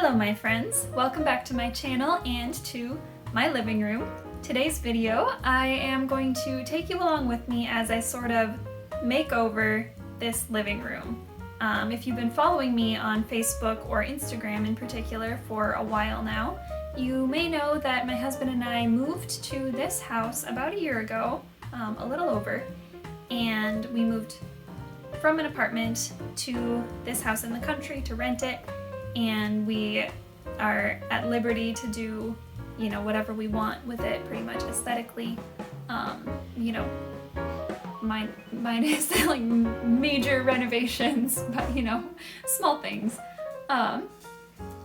Hello my friends, welcome back to my channel and to my living room. Today's video, I am going to take you along with me as I sort of make over this living room. If you've been following me on Facebook or Instagram in particular for a while now, you may know that my husband and I moved to this house about a year ago, a little over, and we moved from an apartment to this house in the country to rent it. And we are at liberty to do, whatever we want with it, pretty much aesthetically. Mine is like major renovations, but small things.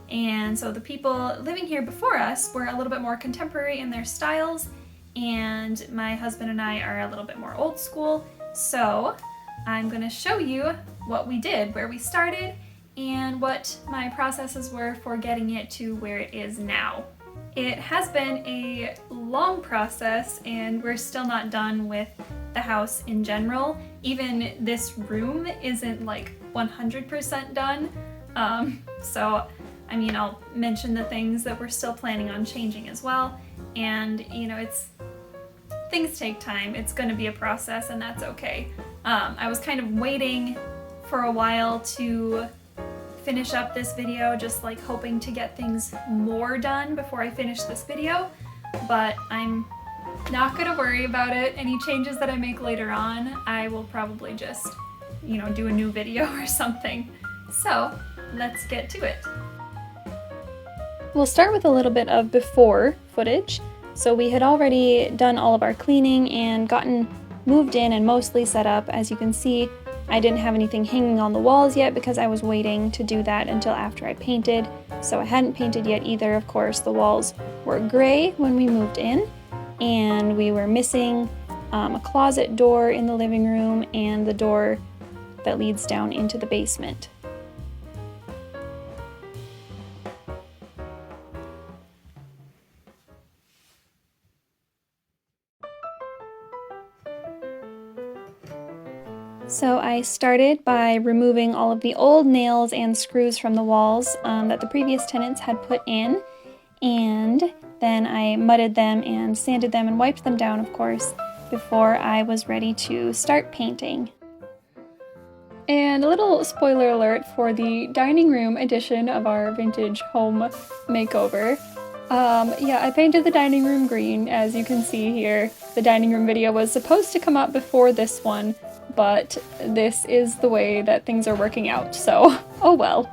And so the people living here before us were a little bit more contemporary in their styles, and my husband and I are a little bit more old school. So I'm gonna show you what we did, where we started, and what my processes were for getting it to where it is now. It has been a long process and we're still not done with the house in general. Even this room isn't like 100% done. So I'll mention the things that we're still planning on changing as well. And things take time. It's gonna be a process and that's okay. I was kind of waiting for a while to finish up this video, just like hoping to get things more done before I finish this video, but I'm not gonna worry about it. Any changes that I make later on, I will probably just, do a new video or something. So let's get to it. We'll start with a little bit of before footage. So we had already done all of our cleaning and gotten moved in and mostly set up. As you can see, I didn't have anything hanging on the walls yet because I was waiting to do that until after I painted. So I hadn't painted yet either. Of course, the walls were gray when we moved in, and we were missing a closet door in the living room and the door that leads down into the basement. So I started by removing all of the old nails and screws from the walls that the previous tenants had put in, and then I mudded them and sanded them and wiped them down, of course, before I was ready to start painting. And a little spoiler alert for the dining room edition of our vintage home makeover. I painted the dining room green, as you can see here. The dining room video was supposed to come up before this one, but this is the way that things are working out, so oh well.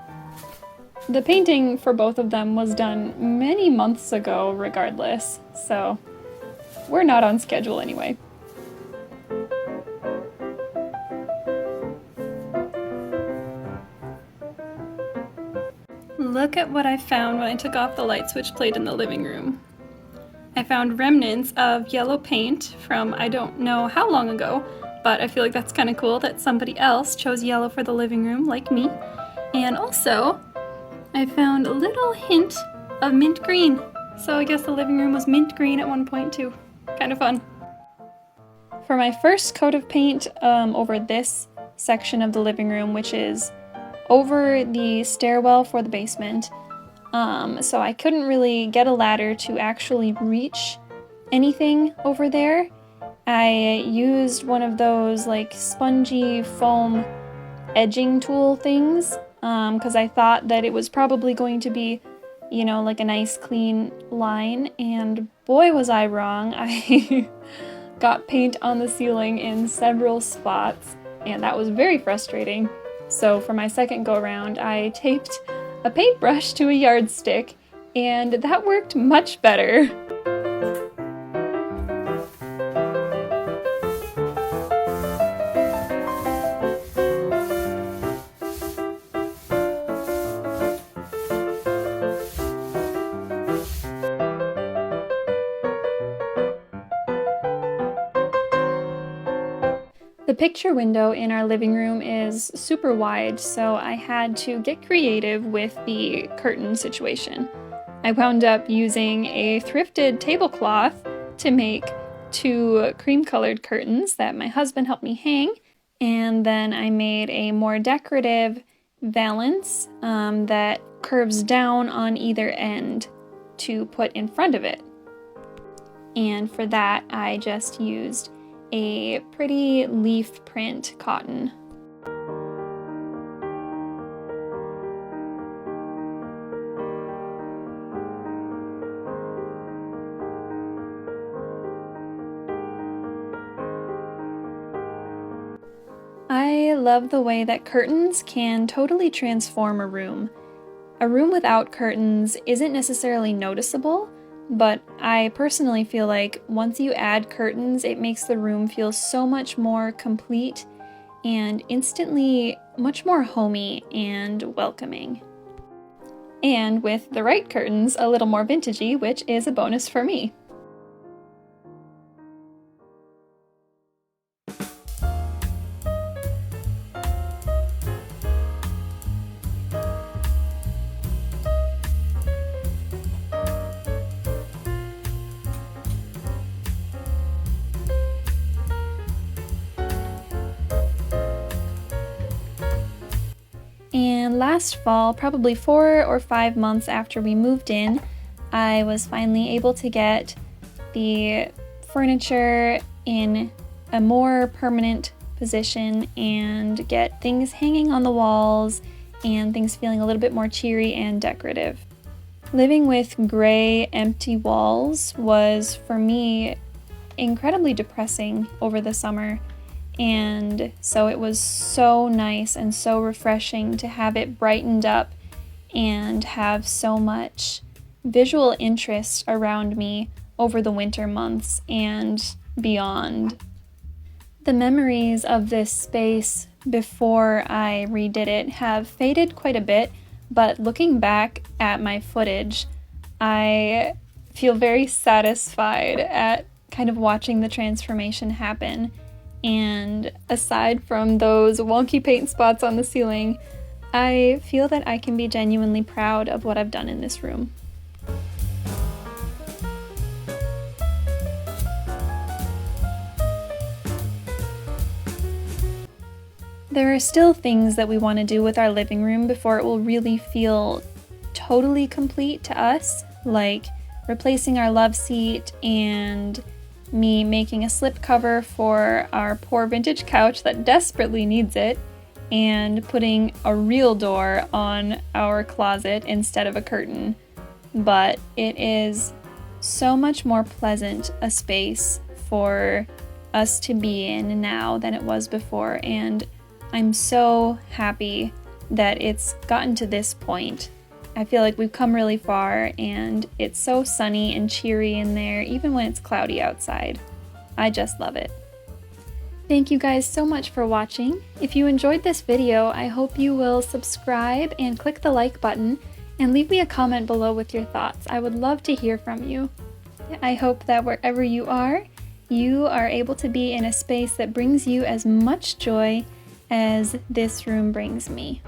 The painting for both of them was done many months ago regardless, so we're not on schedule anyway. Look at what I found when I took off the light switch plate in the living room. I found remnants of yellow paint from I don't know how long ago, but I feel like that's kind of cool that somebody else chose yellow for the living room, like me. And also, I found a little hint of mint green. So I guess the living room was mint green at one point too. Kind of fun. For my first coat of paint over this section of the living room, which is over the stairwell for the basement, so I couldn't really get a ladder to actually reach anything over there. I used one of those like spongy foam edging tool things because I thought that it was probably going to be, like a nice clean line, and boy was I wrong. I got paint on the ceiling in several spots, and that was very frustrating. So for my second go around, I taped a paintbrush to a yardstick, and that worked much better. The picture window in our living room is super wide, so I had to get creative with the curtain situation. I wound up using a thrifted tablecloth to make 2 cream-colored curtains that my husband helped me hang, and then I made a more decorative valance that curves down on either end to put in front of it. And for that, I just used a pretty leaf print cotton. I love the way that curtains can totally transform a room. A room without curtains isn't necessarily noticeable, but I personally feel like once you add curtains, it makes the room feel so much more complete and instantly much more homey and welcoming. And with the right curtains, a little more vintagey, which is a bonus for me. And last fall, probably 4 or 5 months after we moved in, I was finally able to get the furniture in a more permanent position and get things hanging on the walls and things feeling a little bit more cheery and decorative. Living with gray, empty walls was, for me, incredibly depressing over the summer. And so it was so nice and so refreshing to have it brightened up and have so much visual interest around me over the winter months and beyond. The memories of this space before I redid it have faded quite a bit, but looking back at my footage, I feel very satisfied at kind of watching the transformation happen. And aside from those wonky paint spots on the ceiling, I feel that I can be genuinely proud of what I've done in this room. There are still things that we want to do with our living room before it will really feel totally complete to us, like replacing our love seat and me making a slip cover for our poor vintage couch that desperately needs it, and putting a real door on our closet instead of a curtain. But it is so much more pleasant a space for us to be in now than it was before, and I'm so happy that it's gotten to this point. I feel like we've come really far, and it's so sunny and cheery in there, even when it's cloudy outside. I just love it. Thank you guys so much for watching. If you enjoyed this video, I hope you will subscribe and click the like button and leave me a comment below with your thoughts. I would love to hear from you. I hope that wherever you are able to be in a space that brings you as much joy as this room brings me.